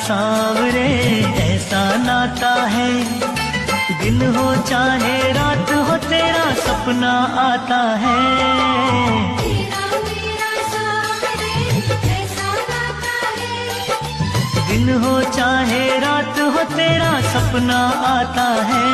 सांवरे ऐसा नाता है, दिन हो चाहे रात हो तेरा सपना आता है। तेरा मेरा सांवरे ऐसा नाता है, दिन हो चाहे रात हो तेरा सपना आता है।